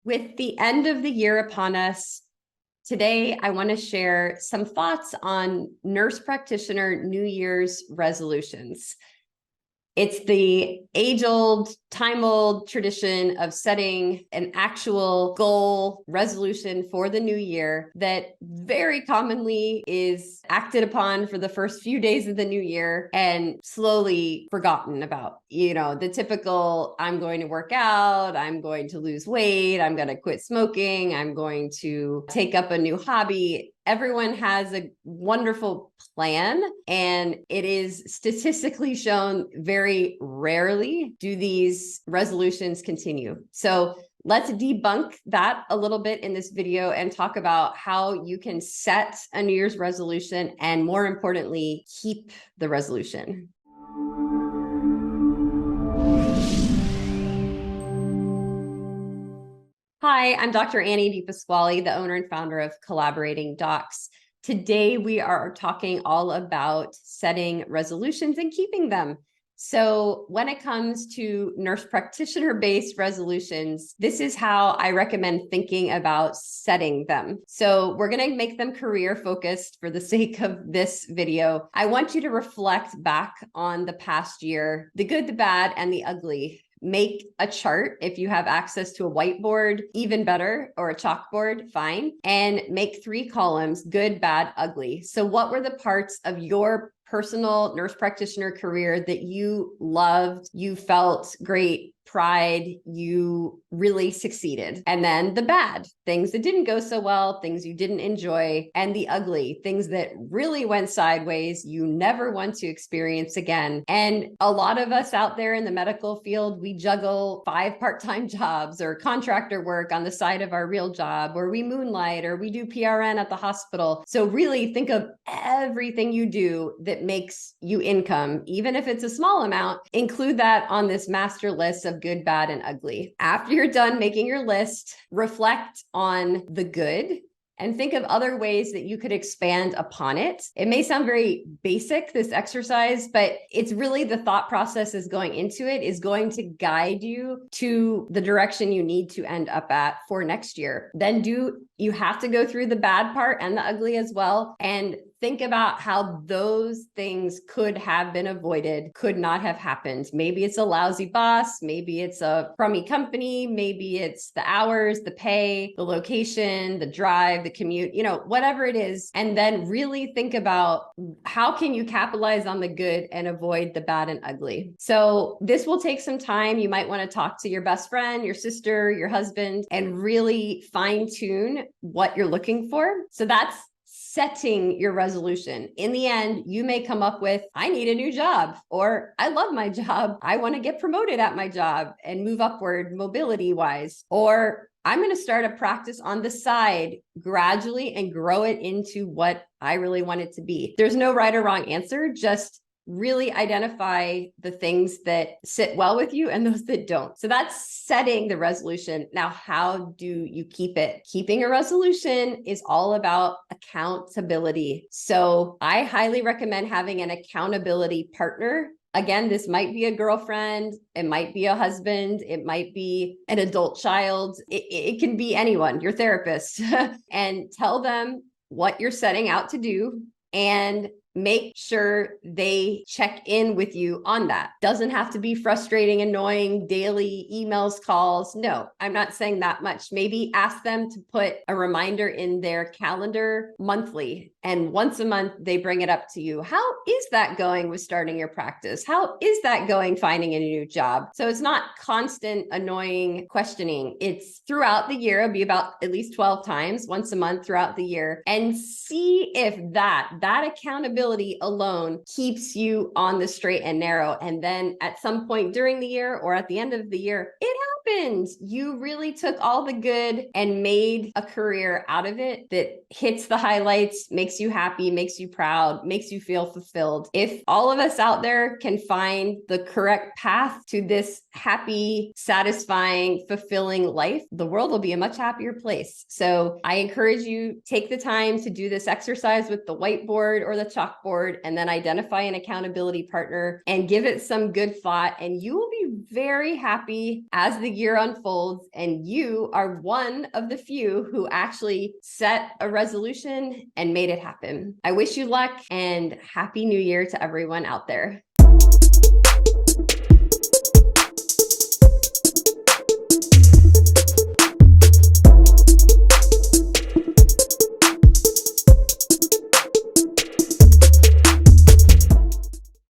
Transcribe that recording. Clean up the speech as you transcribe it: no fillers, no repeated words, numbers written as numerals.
With the end of the year upon us, today I want to share some thoughts on Nurse Practitioner New Year's resolutions. It's the age-old, time-old tradition of setting an actual goal resolution for the new year that very commonly is acted upon for the first few days of the new year and slowly forgotten about. The typical, I'm going to work out, I'm going to lose weight, I'm going to quit smoking, I'm going to take up a new hobby. Everyone has a wonderful plan, and it is statistically shown very rarely do these resolutions continue. So let's debunk that a little bit in this video and talk about how you can set a New Year's resolution and, more importantly, keep the resolution. Hi, I'm Dr. Annie DePasquale, the owner and founder of Collaborating Docs. Today, we are talking all about setting resolutions and keeping them. So when it comes to nurse practitioner-based resolutions, this is how I recommend thinking about setting them. So we're going to make them career-focused for the sake of this video. I want you to reflect back on the past year, the good, the bad, and the ugly. Make a chart if you have access to a whiteboard, even better, or a chalkboard, fine. And make 3 columns, good, bad, ugly. So what were the parts of your personal nurse practitioner career that you loved, you felt great, pride, you really succeeded? And then the bad, things that didn't go so well, things you didn't enjoy, and the ugly, things that really went sideways, you never want to experience again. And a lot of us out there in the medical field, we juggle 5 part-time jobs or contractor work on the side of our real job, or we moonlight, or we do PRN at the hospital. So really think of everything you do that makes you income, even if it's a small amount. Include that on this master list of good, bad, and ugly. After you're done making your list, reflect on the good and think of other ways that you could expand upon it. It may sound very basic, this exercise, but it's really the thought process is going into it is going to guide you to the direction you need to end up at for next year. Then you have to go through the bad part and the ugly as well, and think about how those things could have been avoided, could not have happened. Maybe it's a lousy boss, maybe it's a crummy company, maybe it's the hours, the pay, the location, the drive, the commute, whatever it is. And then really think about how can you capitalize on the good and avoid the bad and ugly. So this will take some time. You might want to talk to your best friend, your sister, your husband, and really fine tune what you're looking for. So that's setting your resolution. In the end, you may come up with, I need a new job, or I love my job. I want to get promoted at my job and move upward mobility wise, or I'm going to start a practice on the side gradually and grow it into what I really want it to be. There's no right or wrong answer. Just really identify the things that sit well with you and those that don't. So that's setting the resolution. Now, how do you keep it? Keeping a resolution is all about accountability. So I highly recommend having an accountability partner. Again, this might be a girlfriend, it might be a husband, it might be an adult child, it can be anyone, your therapist, and tell them what you're setting out to do and make sure they check in with you on that. Doesn't have to be frustrating, annoying, daily emails, calls. No, I'm not saying that much. Maybe ask them to put a reminder in their calendar monthly, and once a month, they bring it up to you. How is that going with starting your practice? How is that going finding a new job? So it's not constant, annoying questioning. It's throughout the year. It'll be about at least 12 times, once a month throughout the year, and see if that accountability alone keeps you on the straight and narrow. And then at some point during the year or at the end of the year, it happened. You really took all the good and made a career out of it that hits the highlights, makes you happy, makes you proud, makes you feel fulfilled. If all of us out there can find the correct path to this happy, satisfying, fulfilling life, the world will be a much happier place. So I encourage you, take the time to do this exercise with the whiteboard or the chalkboard, and then identify an accountability partner and give it some good thought. And you will be very happy as the year unfolds and you are one of the few who actually set a resolution and made it happen. I wish you luck and Happy New Year to everyone out there.